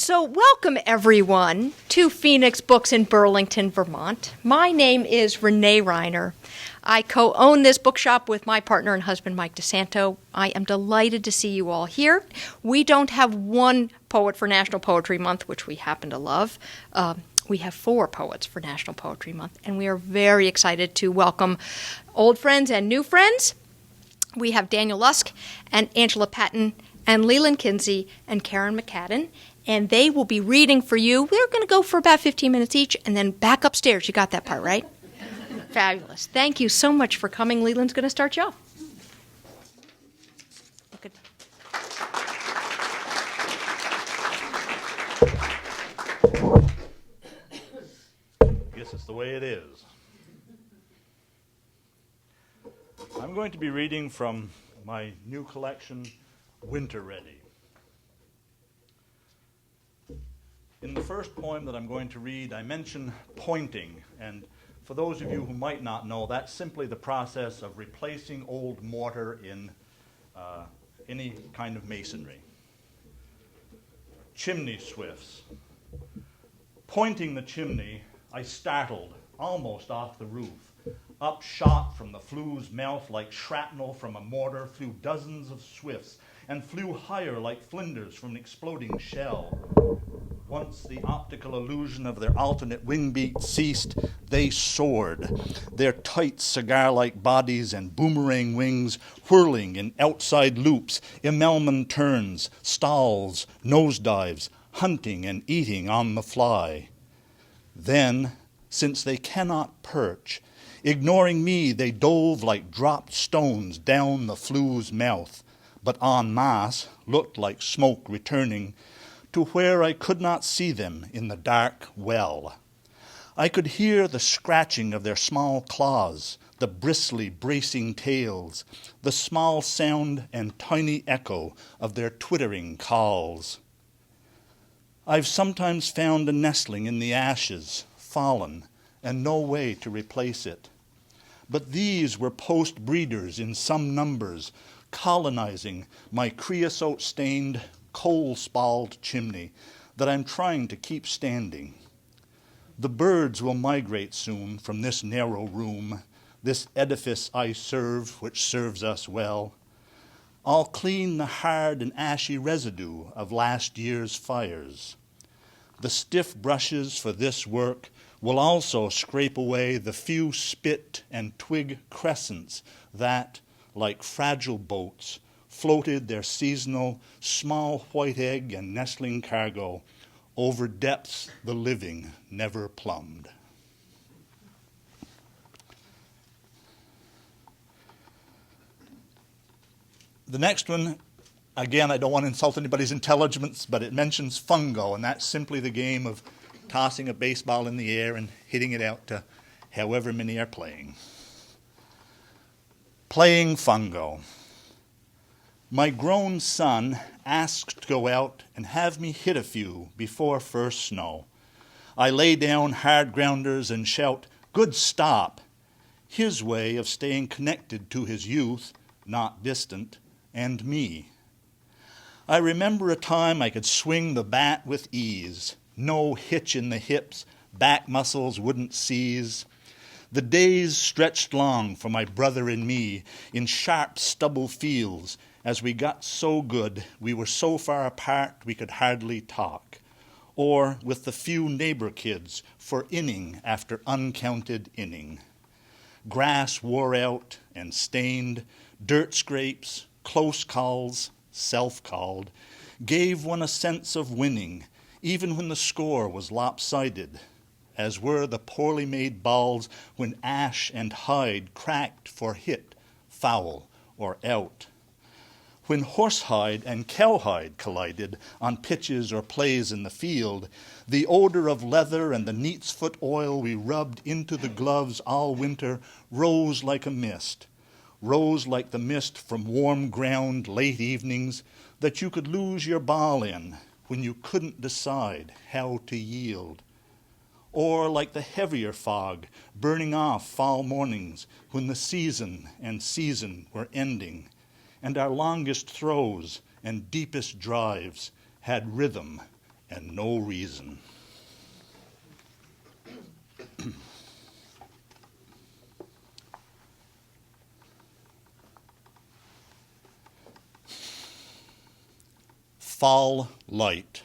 So welcome everyone to Phoenix Books in Burlington, Vermont. My name is Renee Reiner. I co-own this bookshop with my partner and husband, Mike DeSanto. I am delighted to see you all here. We don't have one poet for National Poetry Month, which we happen to love. We have 4 poets for National Poetry Month, and we are very excited to welcome old friends and new friends. We have Daniel Lusk and Angela Patten and Leland, Kinsey, and Kerrin McCadden, and they will be reading for you. We're going to go for about 15 minutes each, and then back upstairs. You got that part, right? Fabulous. Thank you so much for coming. Leland's going to start you off. Look at Guess it's the way it is. I'm going to be reading from my new collection, Winter Ready. In the first poem that I'm going to read, I mention pointing, and for those of you who might not know, that's simply the process of replacing old mortar in any kind of masonry. Chimney swifts. Pointing the chimney, I startled, almost off the roof. Up shot from the flue's mouth like shrapnel from a mortar flew dozens of swifts, and flew higher like flinders from an exploding shell. Once the optical illusion of their alternate wing beats ceased, they soared, their tight cigar-like bodies and boomerang wings whirling in outside loops, Imelman turns, stalls, nosedives, hunting and eating on the fly. Then, since they cannot perch, ignoring me, they dove like dropped stones down the flue's mouth, but en masse looked like smoke returning to where I could not see them in the dark well. I could hear the scratching of their small claws, the bristly, bracing tails, the small sound and tiny echo of their twittering calls. I've sometimes found a nestling in the ashes, fallen, and no way to replace it. But these were post-breeders in some numbers, colonizing my creosote-stained, coal-spalled chimney that I'm trying to keep standing. The birds will migrate soon from this narrow room, this edifice I serve, which serves us well. I'll clean the hard and ashy residue of last year's fires. The stiff brushes for this work will also scrape away the few spit and twig crescents that, like fragile boats, floated their seasonal small white egg and nestling cargo over depths the living never plumbed. The next one, again, I don't want to insult anybody's intelligence, but it mentions fungo, and that's simply the game of tossing a baseball in the air and hitting it out to however many are playing. Playing fungo. My grown son asked to go out and have me hit a few before first snow. I lay down hard grounders and shout, "Good stop!" His way of staying connected to his youth, not distant, and me. I remember a time I could swing the bat with ease, no hitch in the hips, back muscles wouldn't seize. The days stretched long for my brother and me in sharp stubble fields as we got so good we were so far apart we could hardly talk, or with the few neighbor kids for inning after uncounted inning. Grass wore out and stained, dirt scrapes, close calls, self-called, gave one a sense of winning, even when the score was lopsided, as were the poorly made balls when ash and hide cracked for hit, foul, or out. When horsehide and cowhide collided on pitches or plays in the field, the odor of leather and the neat's foot oil we rubbed into the gloves all winter rose like a mist, rose like the mist from warm ground late evenings that you could lose your ball in when you couldn't decide how to yield, or like the heavier fog burning off fall mornings when the season and season were ending, and our longest throws and deepest drives had rhythm and no reason. Fall light.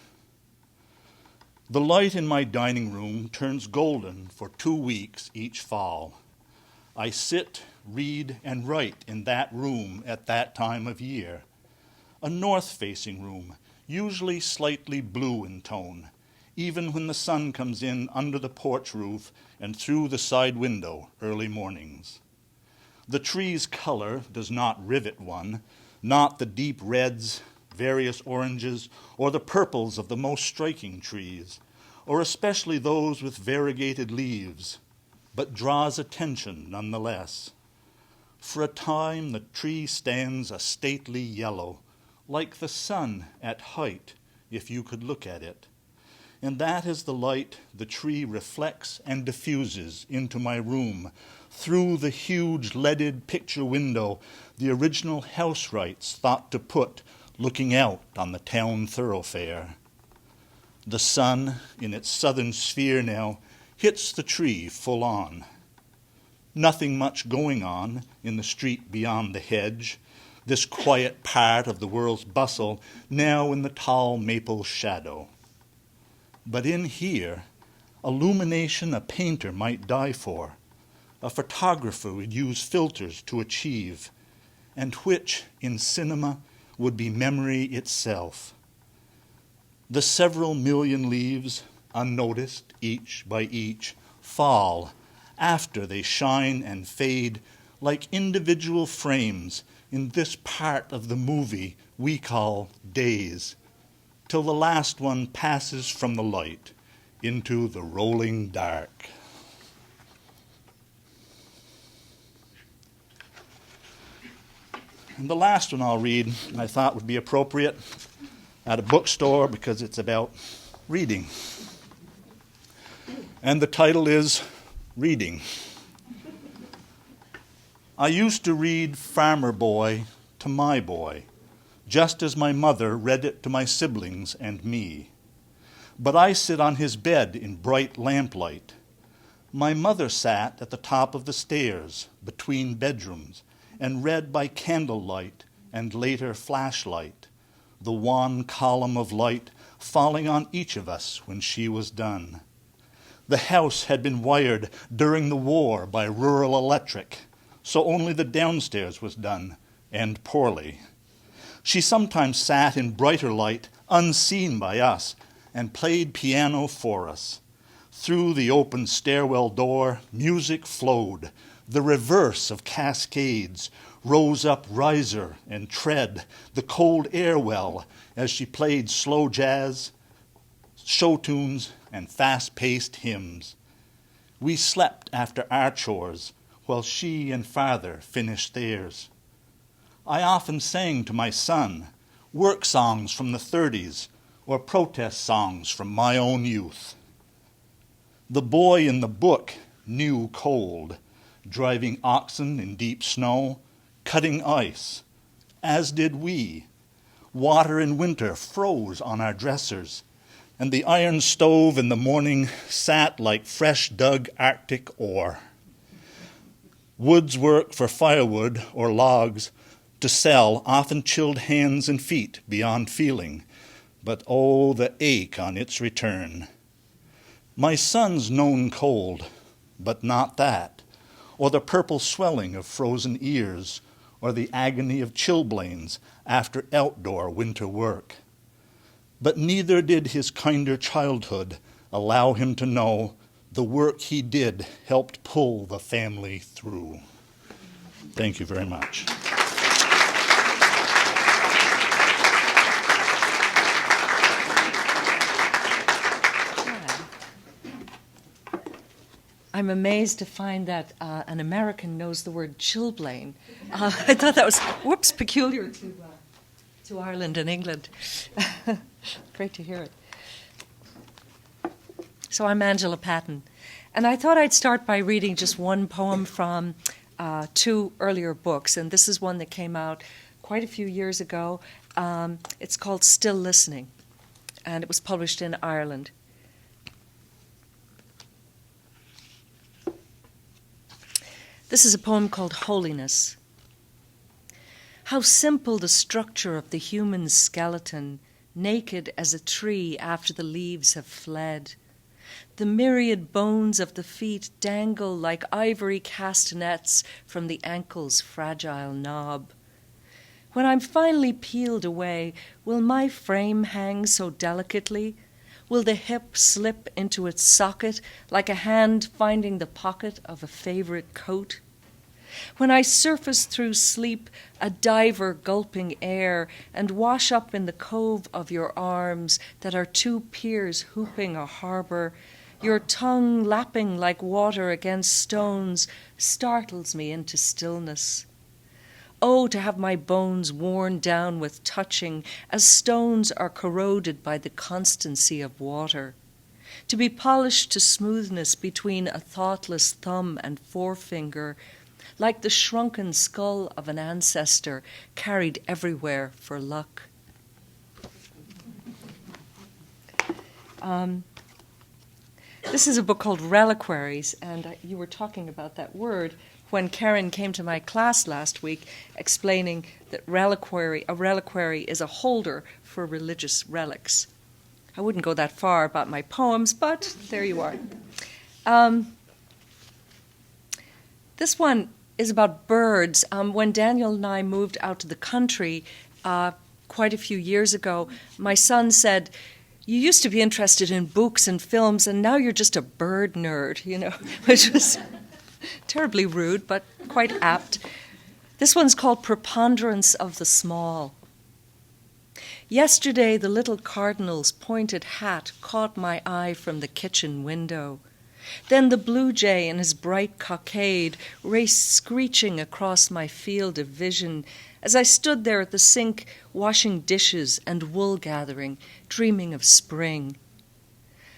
The light in my dining room turns golden for 2 weeks each fall. I sit, read, and write in that room at that time of year. A north-facing room, usually slightly blue in tone, even when the sun comes in under the porch roof and through the side window early mornings. The tree's color does not rivet one, not the deep reds, various oranges, or the purples of the most striking trees, or especially those with variegated leaves, but draws attention nonetheless. For a time the tree stands a stately yellow, like the sun at height, if you could look at it. And that is the light the tree reflects and diffuses into my room through the huge leaded picture window the original housewrights thought to put looking out on the town thoroughfare. The sun, in its southern sphere now, hits the tree full on. Nothing much going on in the street beyond the hedge, this quiet part of the world's bustle, now in the tall maple shadow. But in here, illumination a painter might die for, a photographer would use filters to achieve, and which, in cinema, would be memory itself. The several million leaves, unnoticed each by each, fall after they shine and fade like individual frames in this part of the movie we call days, till the last one passes from the light into the rolling dark. And the last one I'll read, I thought would be appropriate at a bookstore because it's about reading. And the title is Reading. I used to read Farmer Boy to my boy, just as my mother read it to my siblings and me. But I sit on his bed in bright lamplight. My mother sat at the top of the stairs between bedrooms and read by candlelight and later flashlight, the wan column of light falling on each of us when she was done. The house had been wired during the war by rural electric, so only the downstairs was done, and poorly. She sometimes sat in brighter light, unseen by us, and played piano for us. Through the open stairwell door, music flowed, the reverse of cascades, rose up riser and tread the cold air well as she played slow jazz, show tunes, and fast-paced hymns. We slept after our chores while she and father finished theirs. I often sang to my son work songs from the 30s or protest songs from my own youth. The boy in the book knew cold, driving oxen in deep snow, cutting ice, as did we. Water in winter froze on our dressers, and the iron stove in the morning sat like fresh-dug Arctic ore. Wood's work for firewood or logs to sell often chilled hands and feet beyond feeling, but oh, the ache on its return. My son's known cold, but not that, or the purple swelling of frozen ears, or the agony of chilblains after outdoor winter work. But neither did his kinder childhood allow him to know the work he did helped pull the family through. Thank you very much. I'm amazed to find that an American knows the word chilblain. I thought that was, peculiar to Ireland and England. Great to hear it. So I'm Angela Patten, and I thought I'd start by reading just one poem from 2 earlier books, and this is one that came out quite a few years ago. It's called Still Listening. and it was published in Ireland. This is a poem called Holiness. How simple the structure of the human skeleton, naked as a tree after the leaves have fled. The myriad bones of the feet dangle like ivory castanets from the ankle's fragile knob. When I'm finally peeled away, will my frame hang so delicately? Will the hip slip into its socket like a hand finding the pocket of a favorite coat? When I surface through sleep, a diver gulping air, and wash up in the cove of your arms that are two piers hooping a harbor, your tongue lapping like water against stones startles me into stillness. Oh, to have my bones worn down with touching, as stones are corroded by the constancy of water. To be polished to smoothness between a thoughtless thumb and forefinger, like the shrunken skull of an ancestor carried everywhere for luck. This is a book called Reliquaries, and you were talking about that word when Kerrin came to my class last week, explaining that a reliquary is a holder for religious relics. I wouldn't go that far about my poems, but there you are. This one is about birds. When Daniel and I moved out to the country quite a few years ago, my son said, "You used to be interested in books and films, and now you're just a bird nerd," which was terribly rude, but quite apt. This one's called Preponderance of the Small. Yesterday, the little cardinal's pointed hat caught my eye from the kitchen window. Then the blue jay in his bright cockade raced screeching across my field of vision as I stood there at the sink washing dishes and wool gathering, dreaming of spring.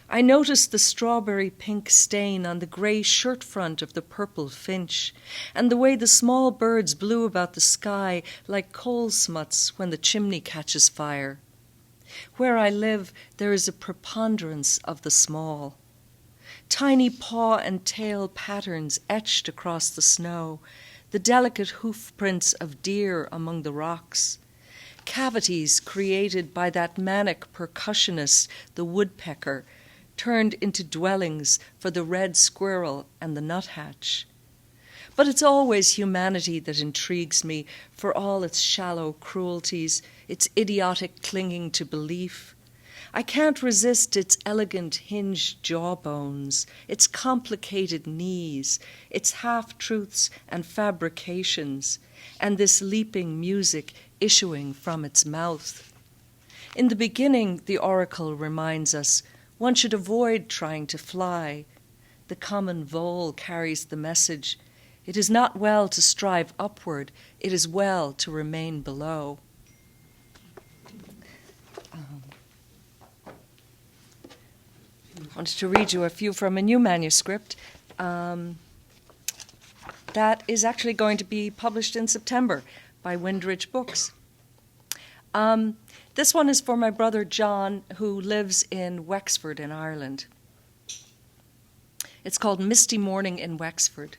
I noticed the strawberry pink stain on the gray shirt front of the purple finch, and the way the small birds blew about the sky like coal smuts when the chimney catches fire. Where I live, there is a preponderance of the small. Tiny paw and tail patterns etched across the snow, the delicate hoof prints of deer among the rocks, cavities created by that manic percussionist, the woodpecker, turned into dwellings for the red squirrel and the nuthatch. But it's always humanity that intrigues me, for all its shallow cruelties, its idiotic clinging to belief. I can't resist its elegant hinged jawbones, its complicated knees, its half-truths and fabrications, and this leaping music issuing from its mouth. In the beginning, the oracle reminds us, one should avoid trying to fly. The common vole carries the message, it is not well to strive upward, it is well to remain below. I wanted to read you a few from a new manuscript that is actually going to be published in September by Windridge Books. This one is for my brother John, who lives in Wexford in Ireland. It's called Misty Morning in Wexford.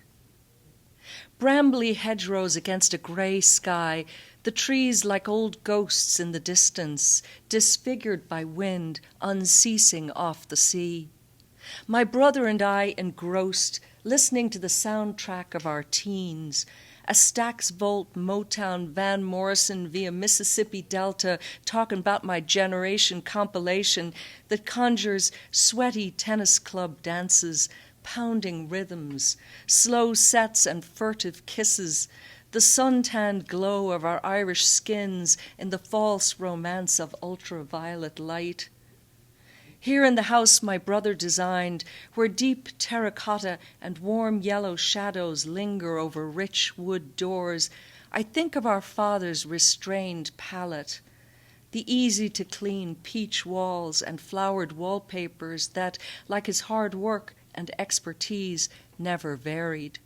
Brambly hedgerows against a grey sky, the trees like old ghosts in the distance, disfigured by wind, unceasing off the sea. My brother and I engrossed, listening to the soundtrack of our teens, a Stax Volt Motown Van Morrison via Mississippi Delta talking about my generation compilation that conjures sweaty tennis club dances, pounding rhythms, slow sets and furtive kisses, the sun-tanned glow of our Irish skins in the false romance of ultraviolet light. Here in the house my brother designed, where deep terracotta and warm yellow shadows linger over rich wood doors, I think of our father's restrained palette, the easy-to-clean peach walls and flowered wallpapers that, like his hard work and expertise, never varied.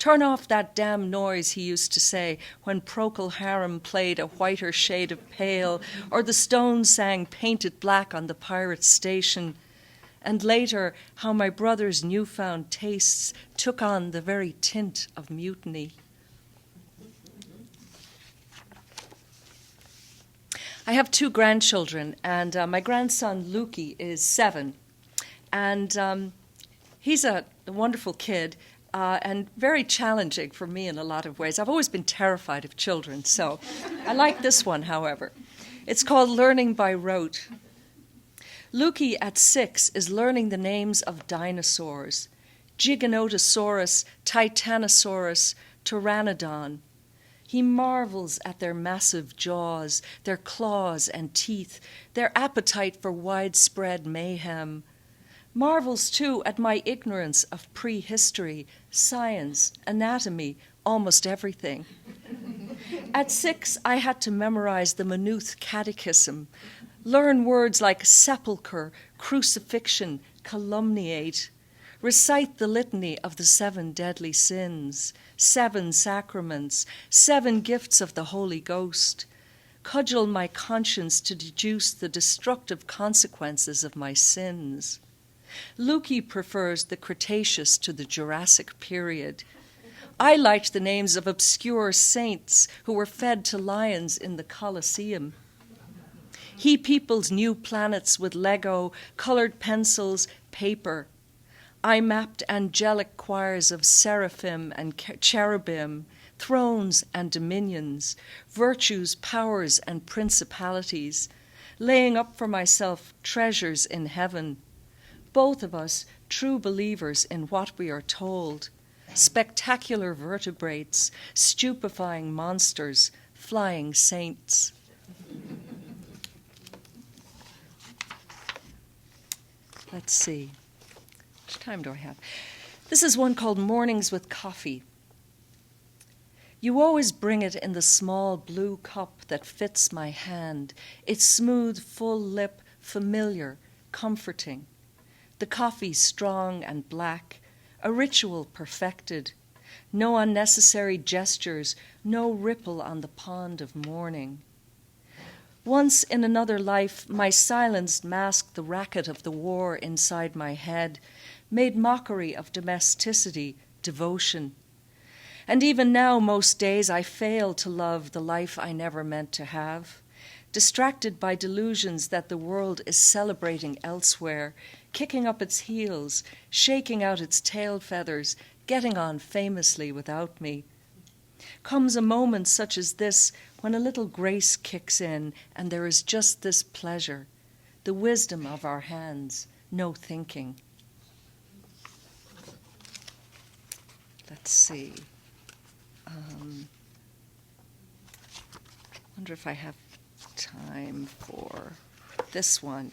Turn off that damn noise, he used to say, when Procol Harum played a whiter shade of pale, or the Stones sang Painted Black on the Pirate Station. And later, how my brother's newfound tastes took on the very tint of mutiny. I have 2 grandchildren, and my grandson, Lukey, is 7. And he's a wonderful kid and very challenging for me in a lot of ways. I've always been terrified of children, so I like this one, however. It's called Learning by Rote. Lukey, at 6, is learning the names of dinosaurs: Giganotosaurus, Titanosaurus, Pteranodon. He marvels at their massive jaws, their claws and teeth, their appetite for widespread mayhem. Marvels, too, at my ignorance of prehistory, science, anatomy, almost everything. At 6, I had to memorize the Maynooth Catechism, learn words like sepulchre, crucifixion, calumniate, recite the litany of the 7 deadly sins, 7 sacraments, 7 gifts of the Holy Ghost, cudgel my conscience to deduce the destructive consequences of my sins. Lukey prefers the Cretaceous to the Jurassic period. I liked the names of obscure saints who were fed to lions in the Colosseum. He peoples new planets with Lego, colored pencils, paper. I mapped angelic choirs of seraphim and cherubim, thrones and dominions, virtues, powers, and principalities, laying up for myself treasures in heaven. Both of us true believers in what we are told, spectacular vertebrates, stupefying monsters, flying saints. Let's see. How much time do I have? This is one called Mornings with Coffee. You always bring it in the small blue cup that fits my hand, its smooth, full lip, familiar, comforting. The coffee strong and black, a ritual perfected, no unnecessary gestures, no ripple on the pond of morning. Once in another life, my silence masked the racket of the war inside my head, made mockery of domesticity, devotion. And even now, most days, I fail to love the life I never meant to have, distracted by delusions that the world is celebrating elsewhere, kicking up its heels, shaking out its tail feathers, getting on famously without me. Comes a moment such as this when a little grace kicks in and there is just this pleasure, the wisdom of our hands, no thinking. Let's see. Wonder if I have time for this one.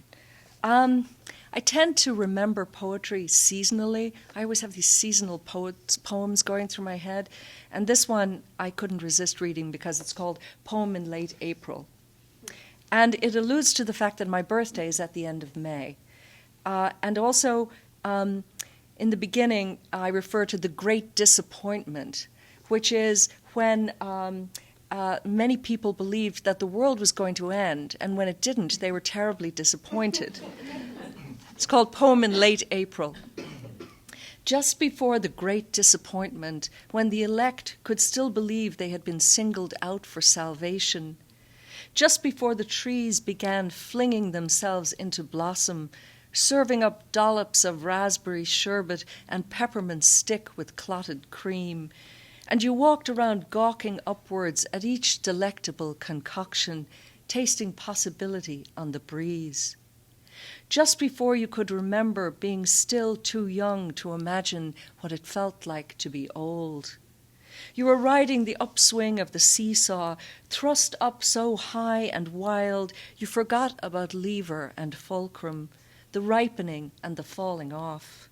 I tend to remember poetry seasonally. I always have these seasonal poems going through my head. And this one I couldn't resist reading because it's called Poem in Late April. And it alludes to the fact that my birthday is at the end of May. And also, in the beginning, I refer to the great disappointment, which is when many people believed that the world was going to end, and when it didn't, they were terribly disappointed. It's called Poem in Late April. Just before the great disappointment, when the elect could still believe they had been singled out for salvation, just before the trees began flinging themselves into blossom, serving up dollops of raspberry sherbet and peppermint stick with clotted cream, and you walked around gawking upwards at each delectable concoction, tasting possibility on the breeze. Just before you could remember being still too young to imagine what it felt like to be old. You were riding the upswing of the seesaw, thrust up so high and wild, you forgot about lever and fulcrum, the ripening and the falling off.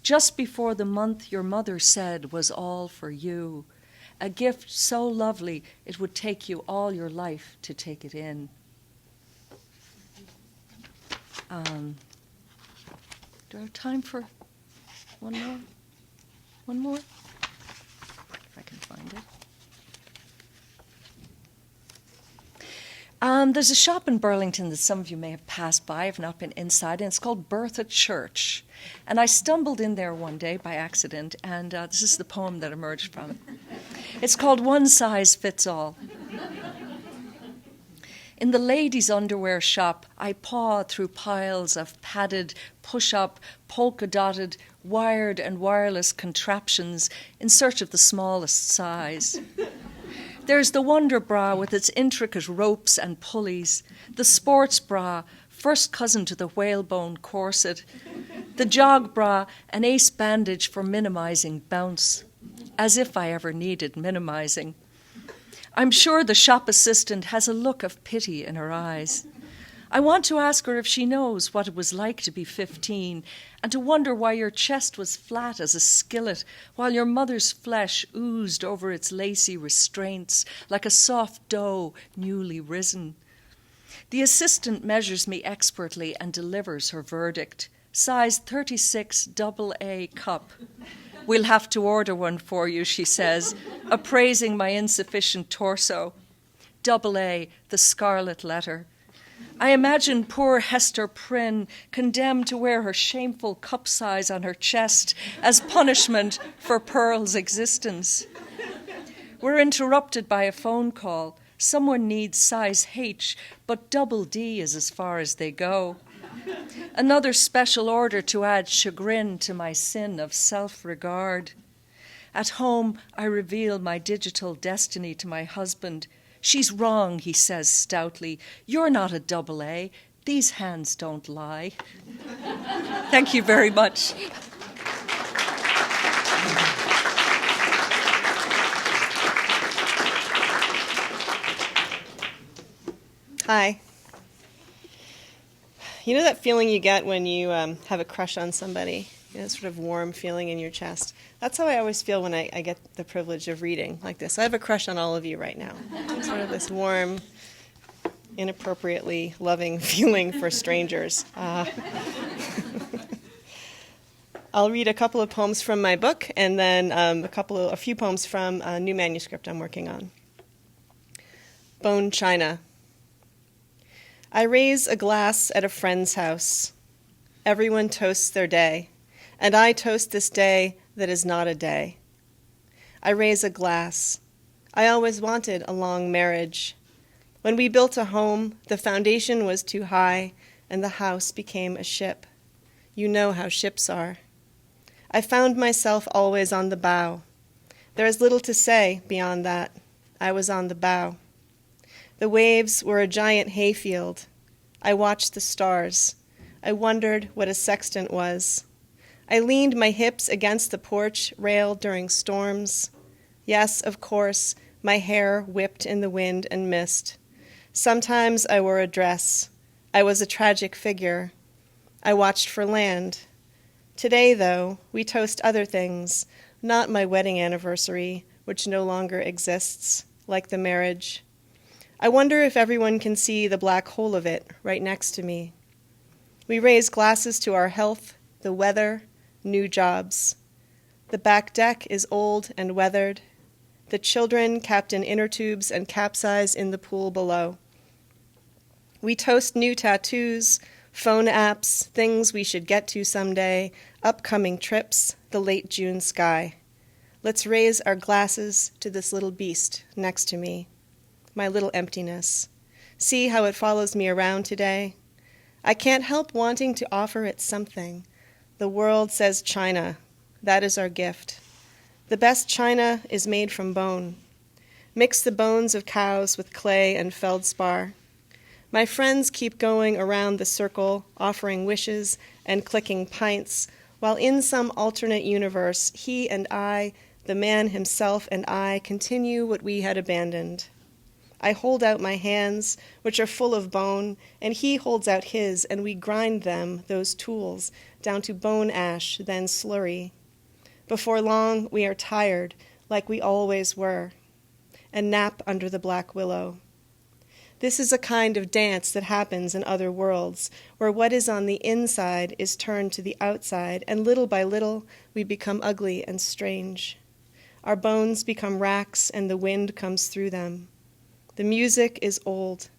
Just before the month your mother said was all for you, a gift so lovely it would take you all your life to take it in. Do I have time for one more? One more? There's a shop in Burlington that some of you may have passed by. I've not been inside, and it's called Bertha Church. And I stumbled in there one day by accident, and this is the poem that emerged from it. It's called One Size Fits All. In the ladies' underwear shop, I paw through piles of padded, push-up, polka-dotted, wired and wireless contraptions in search of the smallest size. There's the Wonder Bra with its intricate ropes and pulleys, the sports bra, first cousin to the whalebone corset, the jog bra, an ace bandage for minimizing bounce, as if I ever needed minimizing. I'm sure the shop assistant has a look of pity in her eyes. I want to ask her if she knows what it was like to be 15 and to wonder why your chest was flat as a skillet while your mother's flesh oozed over its lacy restraints like a soft dough newly risen. The assistant measures me expertly and delivers her verdict. Size 36 AA cup. We'll have to order one for you, she says, appraising my insufficient torso. AA, the scarlet letter. I imagine poor Hester Prynne condemned to wear her shameful cup size on her chest as punishment for Pearl's existence. We're interrupted by a phone call. Someone needs size H, but double D is as far as they go. Another special order to add chagrin to my sin of self-regard. At home, I reveal my digital destiny to my husband. She's wrong, he says stoutly. You're not a AA. These hands don't lie. Thank you very much. Hi. You know that feeling you get when you have a crush on somebody? You know, sort of warm feeling in your chest. That's how I always feel when I get the privilege of reading like this. I have a crush on all of you right now. Sort of this warm, inappropriately loving feeling for strangers. I'll read a couple of poems from my book and then a few poems from a new manuscript I'm working on. Bone China. I raise a glass at a friend's house. Everyone toasts their day, and I toast this day that is not a day. I raise a glass. I always wanted a long marriage. When we built a home, the foundation was too high, and the house became a ship. You know how ships are. I found myself always on the bow. There is little to say beyond that. I was on the bow. The waves were a giant hayfield. I watched the stars. I wondered what a sextant was. I leaned my hips against the porch rail during storms. Yes, of course, my hair whipped in the wind and mist. Sometimes I wore a dress. I was a tragic figure. I watched for land. Today, though, we toast other things, not my wedding anniversary, which no longer exists, like the marriage. I wonder if everyone can see the black hole of it right next to me. We raise glasses to our health, the weather, new jobs. The back deck is old and weathered. The children capped in inner tubes and capsize in the pool below. We toast new tattoos, phone apps, things we should get to someday, upcoming trips, the late June sky. Let's raise our glasses to this little beast next to me. My little emptiness. See how it follows me around today? I can't help wanting to offer it something. The world says china. That is our gift. The best china is made from bone. Mix the bones of cows with clay and feldspar. My friends keep going around the circle, offering wishes and clicking pints, while in some alternate universe, he and I, the man himself and I, continue what we had abandoned. I hold out my hands, which are full of bone, and he holds out his, and we grind them, those tools, down to bone ash, then slurry. Before long, we are tired, like we always were, and nap under the black willow. This is a kind of dance that happens in other worlds, where what is on the inside is turned to the outside, and little by little, we become ugly and strange. Our bones become racks, and the wind comes through them. The music is old.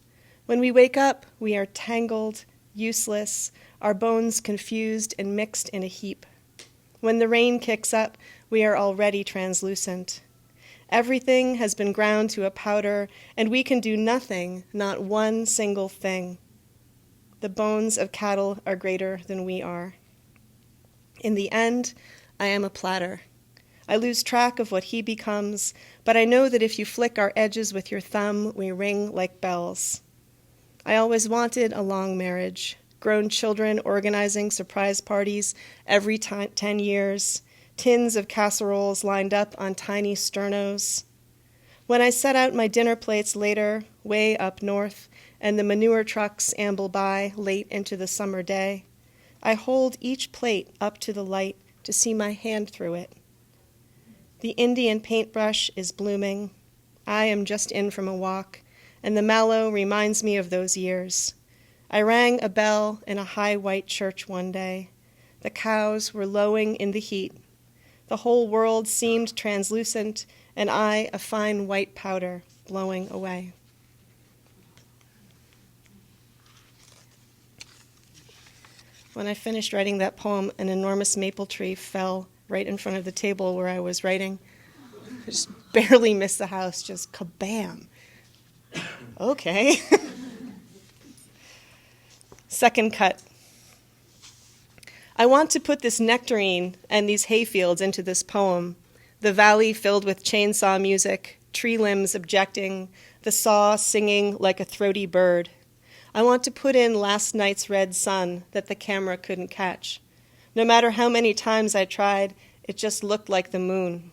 When we wake up, we are tangled, useless, our bones confused and mixed in a heap. When the rain kicks up, we are already translucent. Everything has been ground to a powder, and we can do nothing, not one single thing. The bones of cattle are greater than we are. In the end, I am a platter. I lose track of what he becomes, but I know that if you flick our edges with your thumb, we ring like bells. I always wanted a long marriage, grown children organizing surprise parties every 10 years, tins of casseroles lined up on tiny sternos. When I set out my dinner plates later, way up north, and the manure trucks amble by late into the summer day, I hold each plate up to the light to see my hand through it. The Indian paintbrush is blooming. I am just in from a walk, and the mallow reminds me of those years. I rang a bell in a high white church one day. The cows were lowing in the heat. The whole world seemed translucent, and I a fine white powder blowing away. When I finished writing that poem, an enormous maple tree fell right in front of the table where I was writing. I just barely missed the house, just kabam. Okay. Second cut. I want to put this nectarine and these hayfields into this poem, the valley filled with chainsaw music, tree limbs objecting, the saw singing like a throaty bird. I want to put in last night's red sun that the camera couldn't catch. No matter how many times I tried, it just looked like the moon.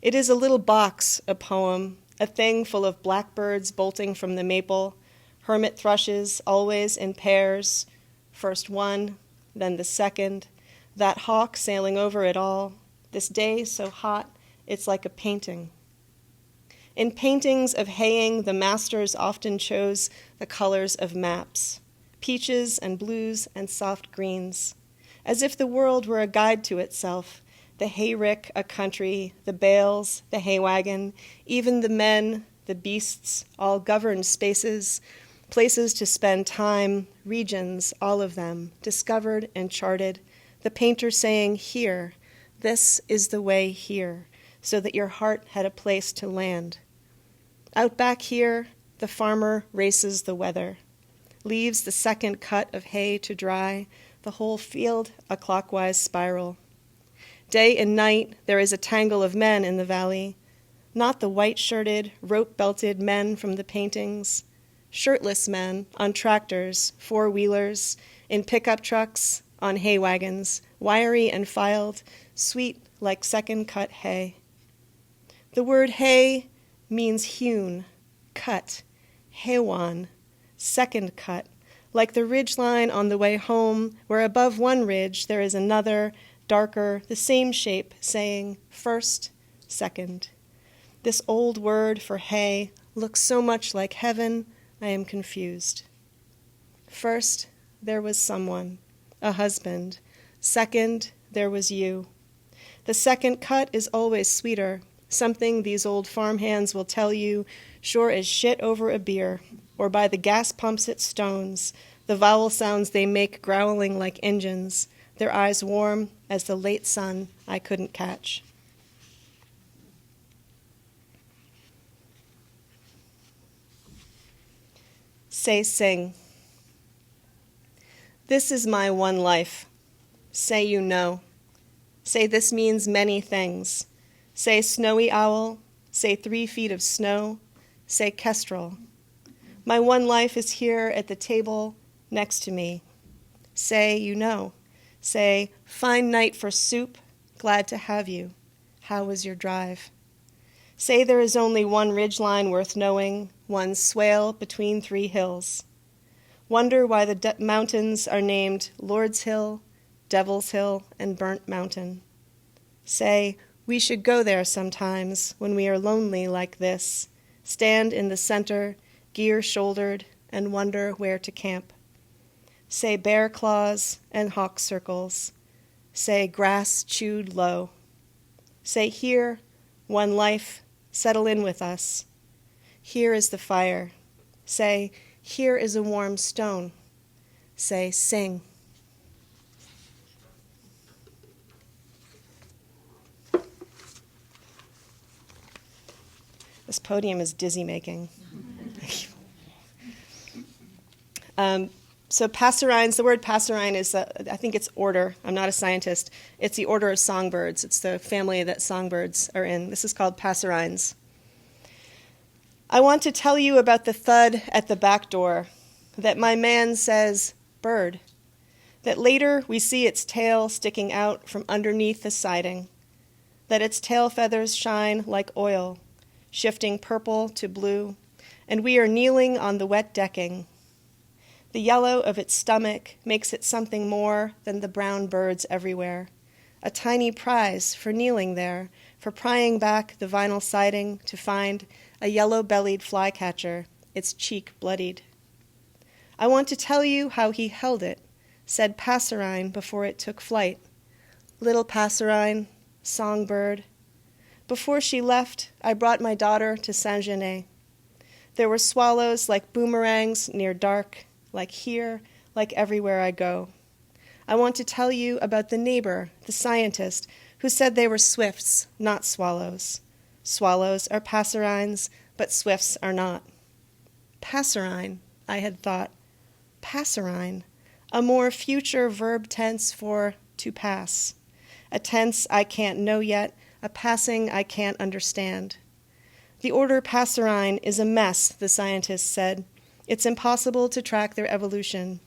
It is a little box, a poem, a thing full of blackbirds bolting from the maple, hermit thrushes always in pairs, first one, then the second, that hawk sailing over it all, this day so hot it's like a painting. In paintings of haying, the masters often chose the colors of maps, peaches and blues and soft greens, as if the world were a guide to itself, the hayrick a country, the bales, the hay wagon, even the men, the beasts, all governed spaces, places to spend time, regions, all of them, discovered and charted, the painter saying, here, this is the way here, so that your heart had a place to land. Out back here, the farmer races the weather, leaves the second cut of hay to dry, the whole field a clockwise spiral. Day and night, there is a tangle of men in the valley, not the white-shirted, rope-belted men from the paintings, shirtless men on tractors, four-wheelers, in pickup trucks, on hay wagons, wiry and filed, sweet like second-cut hay. The word hay means hewn, cut, hewan, second cut, like the ridgeline on the way home, where above one ridge there is another, darker, the same shape, saying first, second. This old word for hay looks so much like heaven, I am confused. First, there was someone, a husband. Second, there was you. The second cut is always sweeter, something these old farmhands will tell you, sure as shit over a beer, or by the gas pumps at Stones, the vowel sounds they make growling like engines, their eyes warm as the late sun I couldn't catch. Say sing. This is my one life. Say you know. Say this means many things. Say snowy owl. Say 3 feet of snow. Say kestrel. My one life is here at the table next to me. Say you know. Say, fine night for soup. Glad to have you. How was your drive? Say there is only one ridgeline worth knowing, one swale between 3 hills. Wonder why the mountains are named Lord's Hill, Devil's Hill, and Burnt Mountain. Say, we should go there sometimes when we are lonely like this, stand in the center, gear-shouldered, and wonder where to camp. Say bear claws and hawk circles. Say grass chewed low. Say here, one life, settle in with us. Here is the fire. Say, Here is a warm stone. Say, sing. This podium is dizzy-making. So passerines, the word passerine is, I think it's order. I'm not a scientist. It's the order of songbirds. It's the family that songbirds are in. This is called passerines. I want to tell you about the thud at the back door, that my man says, bird, that later we see its tail sticking out from underneath the siding, that its tail feathers shine like oil, shifting purple to blue, and we are kneeling on the wet decking. The yellow of its stomach makes it something more than the brown birds everywhere, a tiny prize for kneeling there, for prying back the vinyl siding to find a yellow-bellied flycatcher, its cheek bloodied. I want to tell you how he held it, said passerine before it took flight. Little passerine, songbird. Before she left, I brought my daughter to Saint-Genet. There were swallows like boomerangs near dark, like here, like everywhere I go. I want to tell you about the neighbor, the scientist, who said they were swifts, not swallows. Swallows are passerines, but swifts are not. Passerine, I had thought. Passerine, a more future verb tense for to pass. A tense I can't know yet, a passing I can't understand. The order passerine is a mess, the scientist said. It's impossible to track their evolution.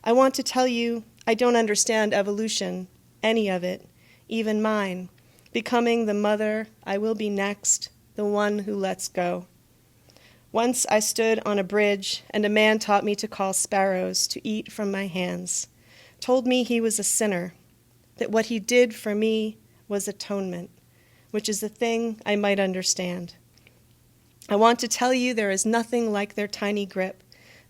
I want to tell you, I don't understand evolution, any of it, even mine, becoming the mother I will be next, the one who lets go. Once I stood on a bridge, and a man taught me to call sparrows to eat from my hands, told me he was a sinner, that what he did for me was atonement, which is the thing I might understand. I want to tell you there is nothing like their tiny grip,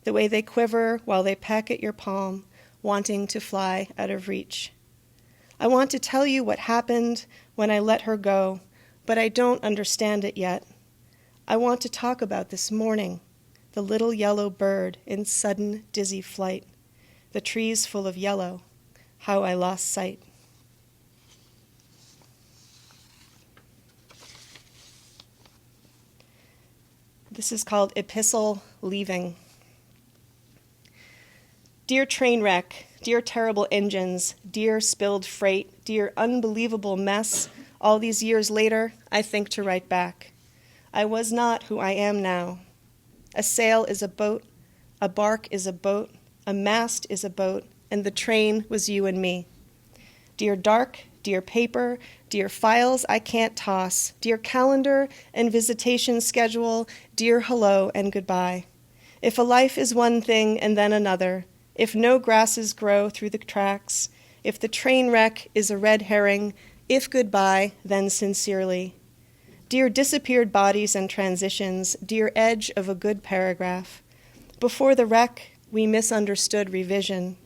the way they quiver while they peck at your palm, wanting to fly out of reach. I want to tell you what happened when I let her go, but I don't understand it yet. I want to talk about this morning, the little yellow bird in sudden dizzy flight, the trees full of yellow, how I lost sight. This is called Epistle Leaving. Dear train wreck, dear terrible engines, dear spilled freight, dear unbelievable mess, all these years later, I think to write back. I was not who I am now. A sail is a boat, a bark is a boat, a mast is a boat, and the train was you and me. Dear dark, dear paper, dear files I can't toss, dear calendar and visitation schedule, dear hello and goodbye. If a life is one thing and then another, if no grasses grow through the tracks, if the train wreck is a red herring, if goodbye, then sincerely. Dear disappeared bodies and transitions, dear edge of a good paragraph. Before the wreck, we misunderstood revision.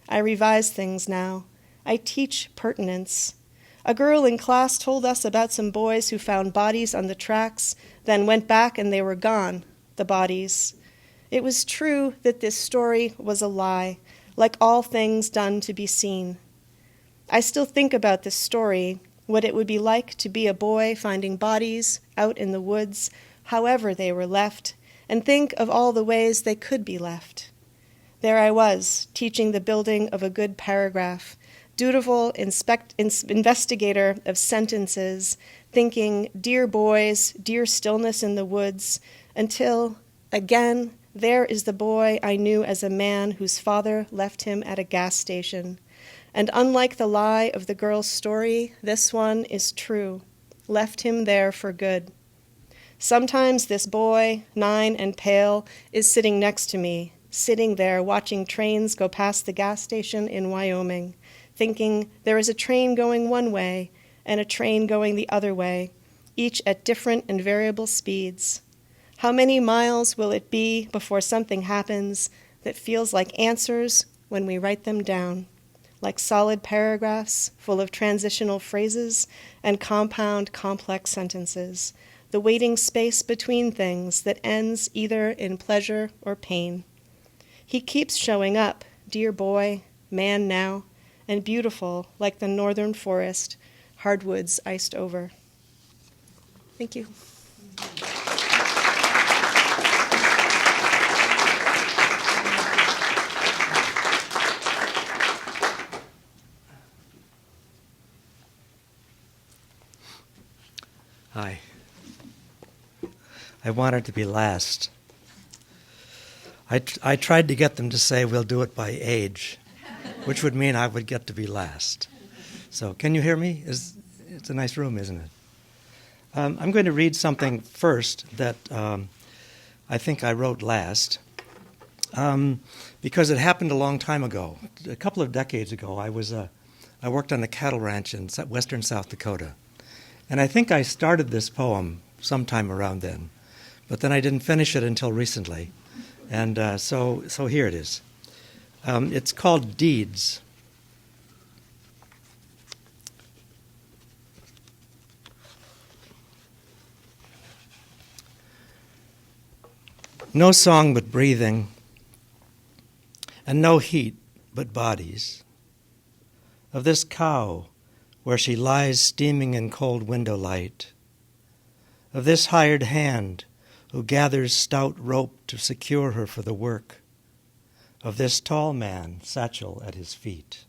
I revise things now. I teach pertinence. A girl in class told us about some boys who found bodies on the tracks, then went back and they were gone, the bodies. It was true that this story was a lie, like all things done to be seen. I still think about this story, what it would be like to be a boy finding bodies out in the woods, however they were left, and think of all the ways they could be left. There I was, teaching the building of a good paragraph, dutiful investigator of sentences, thinking, dear boys, dear stillness in the woods, until, again, there is the boy I knew as a man whose father left him at a gas station. And unlike the lie of the girl's story, this one is true, left him there for good. Sometimes this boy, 9 and pale, is sitting next to me, sitting there watching trains go past the gas station in Wyoming, thinking there is a train going one way and a train going the other way, each at different and variable speeds. How many miles will it be before something happens that feels like answers when we write them down, like solid paragraphs full of transitional phrases and compound complex sentences, the waiting space between things that ends either in pleasure or pain. He keeps showing up, dear boy, man now, and beautiful like the northern forest, hardwoods iced over. Thank you. Hi. I wanted to be last. I tried to get them to say we'll do it by age, which would mean I would get to be last. So can you hear me? It's a nice room, isn't it? I'm going to read something first that I think I wrote last because it happened a long time ago. A couple of decades ago, I worked on a cattle ranch in western South Dakota. And I think I started this poem sometime around then, but then I didn't finish it until recently. And so here it is. It's called Deeds. No song but breathing, and no heat but bodies. Of this cow where she lies steaming in cold window light, of this hired hand who gathers stout rope to secure her for the work, of this tall man, satchel at his feet.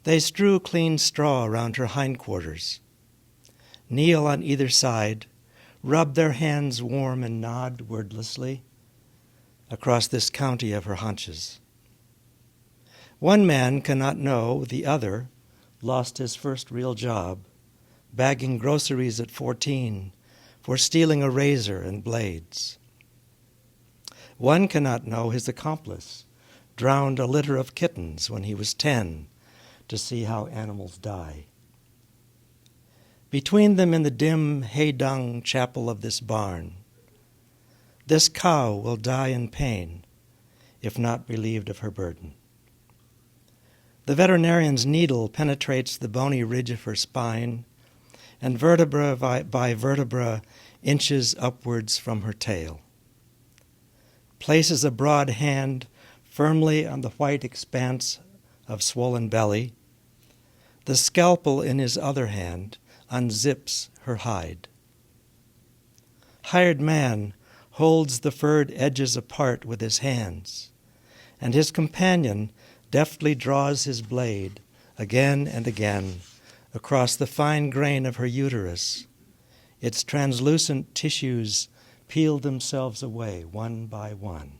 They strew clean straw around her hindquarters, kneel on either side, rub their hands warm and nod wordlessly across this county of her haunches. One man cannot know the other lost his first real job, bagging groceries at 14 for stealing a razor and blades. One cannot know his accomplice drowned a litter of kittens when he was 10 to see how animals die. Between them in the dim hay-dung chapel of this barn, this cow will die in pain if not relieved of her burden. The veterinarian's needle penetrates the bony ridge of her spine, and vertebra by vertebra inches upwards from her tail. Places a broad hand firmly on the white expanse of swollen belly. The scalpel in his other hand unzips her hide. Hired man holds the furred edges apart with his hands, and his companion deftly draws his blade again and again across the fine grain of her uterus. Its translucent tissues peel themselves away one by one.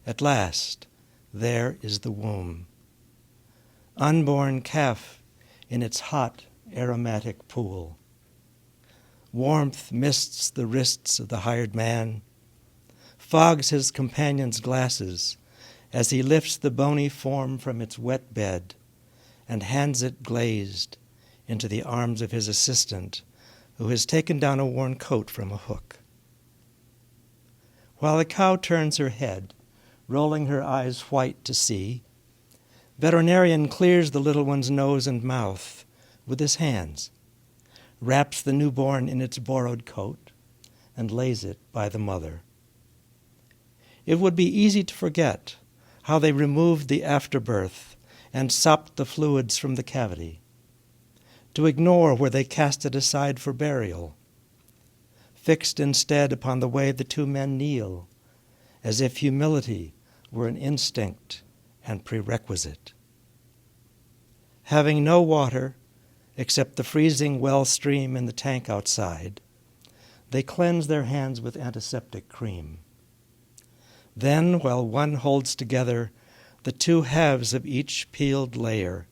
At last, there is the womb. Unborn calf in its hot, aromatic pool. Warmth mists the wrists of the hired man, fogs his companion's glasses as he lifts the bony form from its wet bed and hands it glazed into the arms of his assistant, who has taken down a worn coat from a hook. While the cow turns her head, rolling her eyes white to see, veterinarian clears the little one's nose and mouth with his hands, wraps the newborn in its borrowed coat, and lays it by the mother. It would be easy to forget how they removed the afterbirth and sopped the fluids from the cavity, to ignore where they cast it aside for burial, fixed instead upon the way the two men kneel, as if humility were an instinct and prerequisite. Having no water except the freezing well stream in the tank outside, they cleanse their hands with antiseptic cream. Then, while one holds together the two halves of each peeled layer,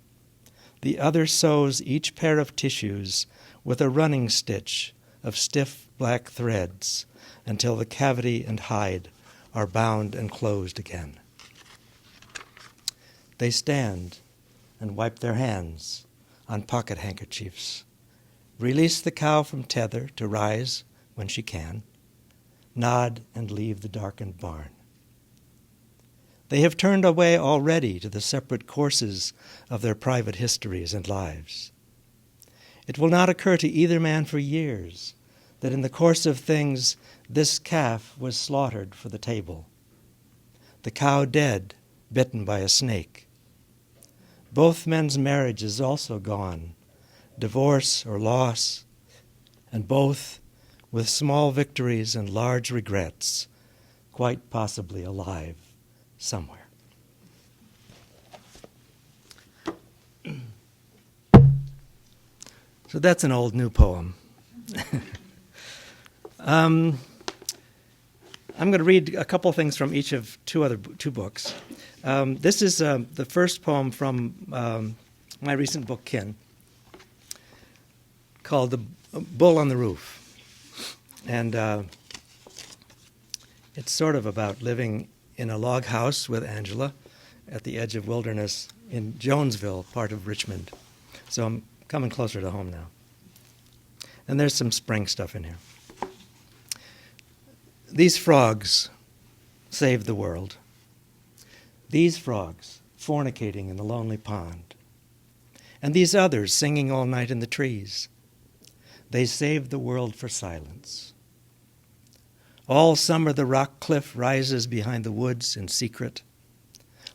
the other sews each pair of tissues with a running stitch of stiff black threads until the cavity and hide are bound and closed again. They stand and wipe their hands on pocket handkerchiefs, release the cow from tether to rise when she can, nod and leave the darkened barn. They have turned away already to the separate courses of their private histories and lives. It will not occur to either man for years that in the course of things this calf was slaughtered for the table, the cow dead, bitten by a snake. Both men's marriage is also gone, divorce or loss, and both with small victories and large regrets, quite possibly alive somewhere. So that's an old new poem. I'm going to read a couple things from each of two books. This is the first poem from my recent book, Kin, called The Bull on the Roof. And it's sort of about living in a log house with Angela at the edge of wilderness in Jonesville, part of Richmond. So I'm coming closer to home now. And there's some spring stuff in here. These frogs saved the world. These frogs fornicating in the lonely pond. And these others singing all night in the trees. They saved the world for silence. All summer the rock cliff rises behind the woods in secret,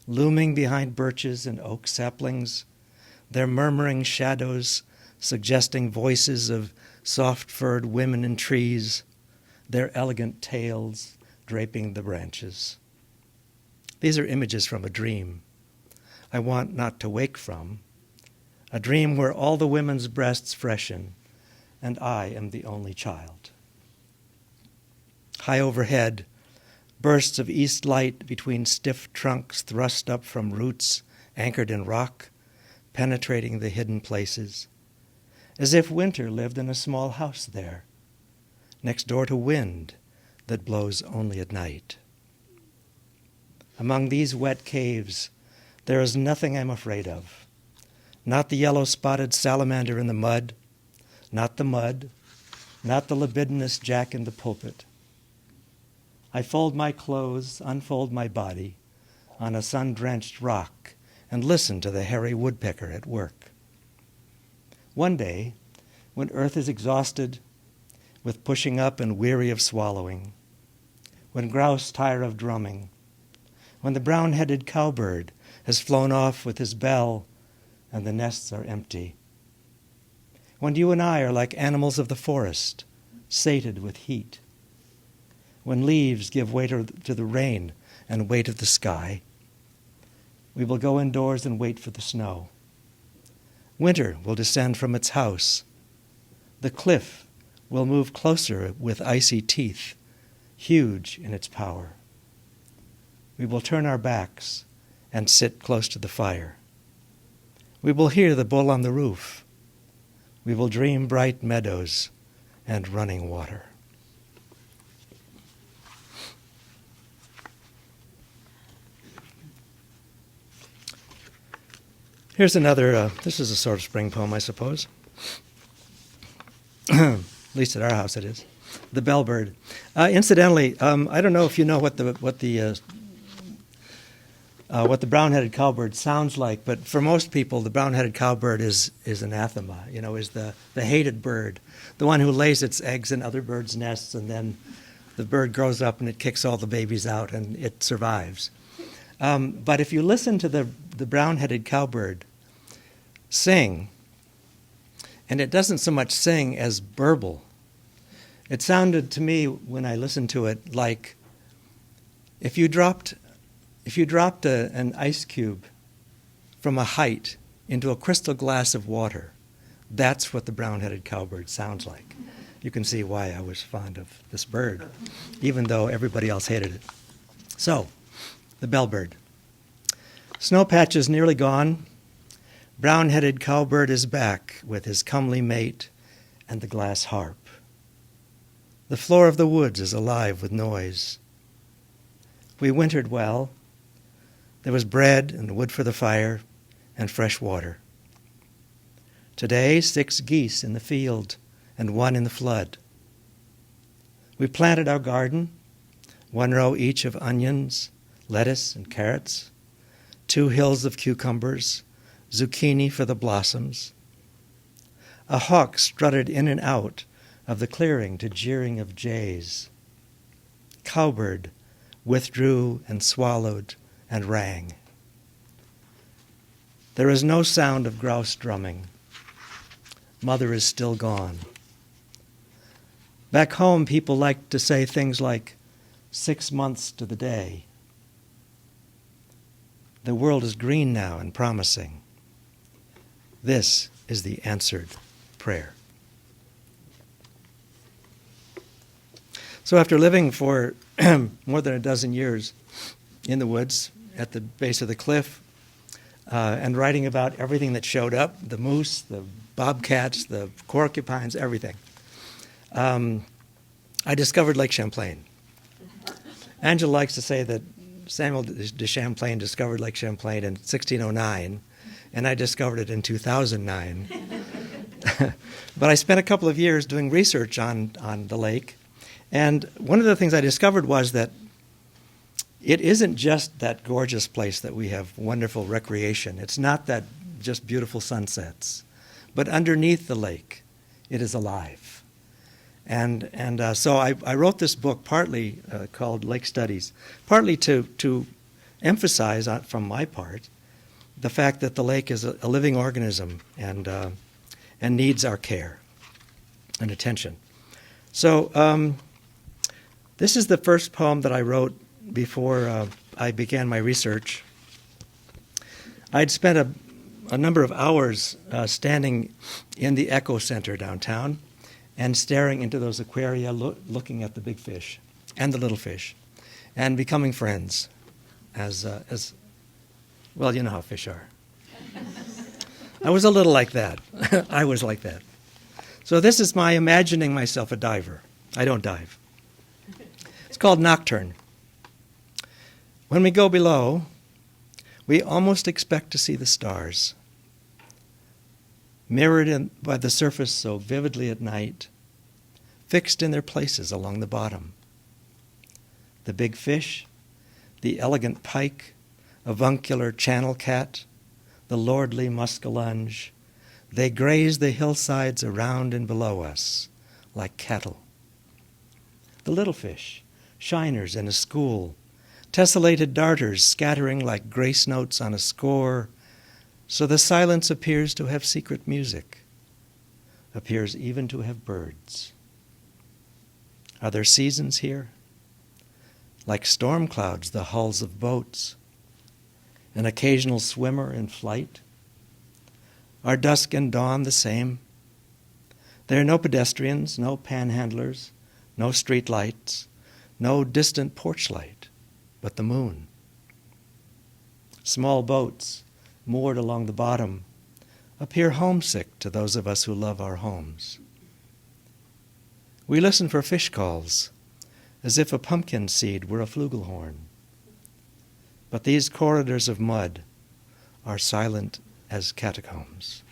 looming behind birches and oak saplings, their murmuring shadows suggesting voices of soft-furred women in trees, their elegant tails draping the branches. These are images from a dream I want not to wake from, a dream where all the women's breasts freshen, and I am the only child. High overhead, bursts of east light between stiff trunks thrust up from roots anchored in rock, penetrating the hidden places, as if winter lived in a small house there, next door to wind that blows only at night. Among these wet caves, there is nothing I'm afraid of. Not the yellow-spotted salamander in the mud, not the libidinous jack in the pulpit. I fold my clothes, unfold my body on a sun-drenched rock and listen to the hairy woodpecker at work. One day, when earth is exhausted with pushing up and weary of swallowing, when grouse tire of drumming, when the brown-headed cowbird has flown off with his bell and the nests are empty, when you and I are like animals of the forest, sated with heat, when leaves give way to the rain and weight of the sky, we will go indoors and wait for the snow. Winter will descend from its house. The cliff will move closer with icy teeth, huge in its power. We will turn our backs and sit close to the fire. We will hear the bull on the roof. We will dream bright meadows and running water. Here's another, this is a sort of spring poem, I suppose. At least at our house it is. The Bellbird. Incidentally, I don't know if you know what the brown-headed cowbird sounds like, but for most people, the brown-headed cowbird is anathema, is the hated bird, the one who lays its eggs in other birds' nests, and then the bird grows up and it kicks all the babies out and it survives. But if you listen to the brown-headed cowbird sing, and it doesn't so much sing as burble, it sounded to me when I listened to it like if you dropped an ice cube from a height into a crystal glass of water, that's what the brown-headed cowbird sounds like. You can see why I was fond of this bird, even though everybody else hated it. So, the bellbird. Snow patch is nearly gone. Brown-headed cowbird is back with his comely mate and the glass harp. The floor of the woods is alive with noise. We wintered well. There was bread and wood for the fire and fresh water. Today, 6 geese in the field and 1 in the flood. We planted our garden, 1 row each of onions, lettuce, and carrots, 2 hills of cucumbers, zucchini for the blossoms. A hawk strutted in and out of the clearing to jeering of jays. Cowbird withdrew and swallowed and rang. There is no sound of grouse drumming. Mother is still gone. Back home, people like to say things like, 6 months to the day. The world is green now and promising. This is the answered prayer. So after living for more than a dozen years in the woods at the base of the cliff and writing about everything that showed up, the moose, the bobcats, the porcupines, everything, I discovered Lake Champlain. Angela likes to say that Samuel de Champlain discovered Lake Champlain in 1609, and I discovered it in 2009. But I spent a couple of years doing research on the lake, and one of the things I discovered was that it isn't just that gorgeous place that we have wonderful recreation. It's not that just beautiful sunsets, but underneath the lake, it is alive. And so I wrote this book partly called Lake Studies, partly to emphasize from my part the fact that the lake is a living organism and needs our care and attention. So this is the first poem that I wrote before I began my research. I'd spent a number of hours standing in the Echo Center downtown and staring into those aquaria, looking at the big fish and the little fish, and becoming friends as well, you know how fish are. I was a little like that. I was like that. So this is my imagining myself a diver. I don't dive. It's called Nocturne. When we go below, we almost expect to see the stars, mirrored by the surface so vividly at night, fixed in their places along the bottom. The big fish, the elegant pike, avuncular channel cat, the lordly muskellunge, they graze the hillsides around and below us like cattle. The little fish, shiners in a school, tessellated darters scattering like grace notes on a score, so the silence appears to have secret music, appears even to have birds. Are there seasons here? Like storm clouds, the hulls of boats, an occasional swimmer in flight? Are dusk and dawn the same? There are no pedestrians, no panhandlers, no street lights, no distant porch light, but the moon. Small boats, moored along the bottom, appear homesick to those of us who love our homes. We listen for fish calls, as if a pumpkin seed were a flugelhorn. But these corridors of mud are silent as catacombs.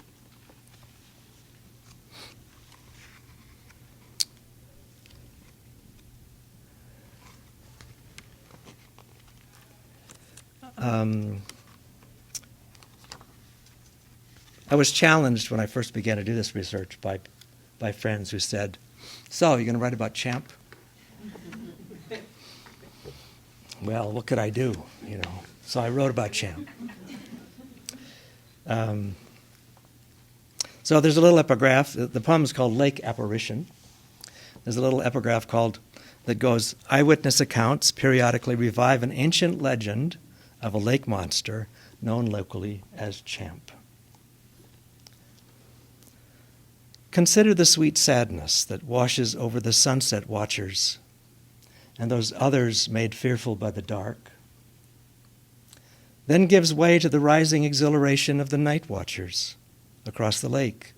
I was challenged when I first began to do this research by friends who said, "So, you're going to write about Champ?" Well, what could I do, you know? So I wrote about Champ. So there's a little epigraph. The poem is called Lake Apparition. There's a little epigraph that goes, eyewitness accounts periodically revive an ancient legend of a lake monster known locally as Champ. Consider the sweet sadness that washes over the sunset watchers and those others made fearful by the dark, then gives way to the rising exhilaration of the night watchers across the lake,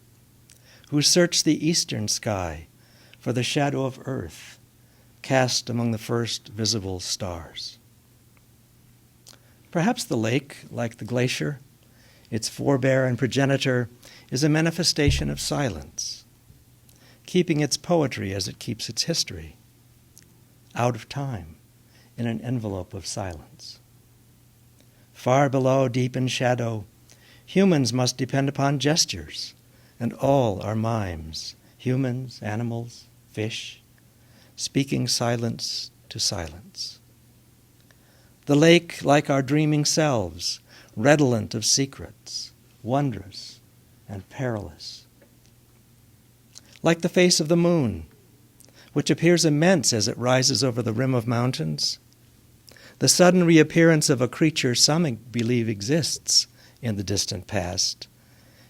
who search the eastern sky for the shadow of earth cast among the first visible stars. Perhaps the lake, like the glacier, its forebear and progenitor, is a manifestation of silence, keeping its poetry as it keeps its history, out of time, in an envelope of silence. Far below, deep in shadow, humans must depend upon gestures and all are mimes, humans, animals, fish, speaking silence to silence. The lake, like our dreaming selves, redolent of secrets, wondrous and perilous. Like the face of the moon, which appears immense as it rises over the rim of mountains, the sudden reappearance of a creature some believe exists in the distant past,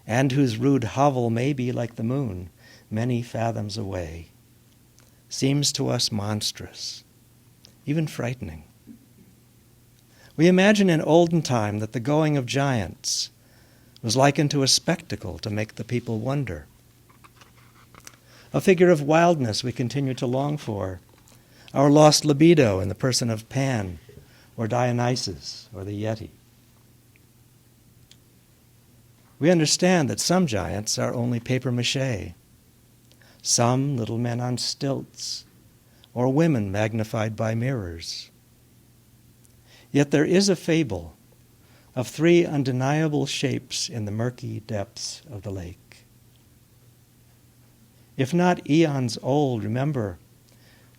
and whose rude hovel may be like the moon, many fathoms away, seems to us monstrous, even frightening. We imagine in olden time that the going of giants was likened to a spectacle to make the people wonder. A figure of wildness we continue to long for, our lost libido in the person of Pan or Dionysus or the Yeti. We understand that some giants are only papier-mâché, some little men on stilts, or women magnified by mirrors. Yet there is a fable of three undeniable shapes in the murky depths of the lake. If not eons old, remember,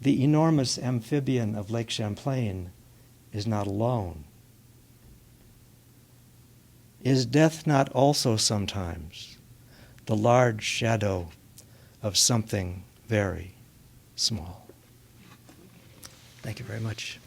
the enormous amphibian of Lake Champlain is not alone. Is death not also sometimes the large shadow of something very small? Thank you very much.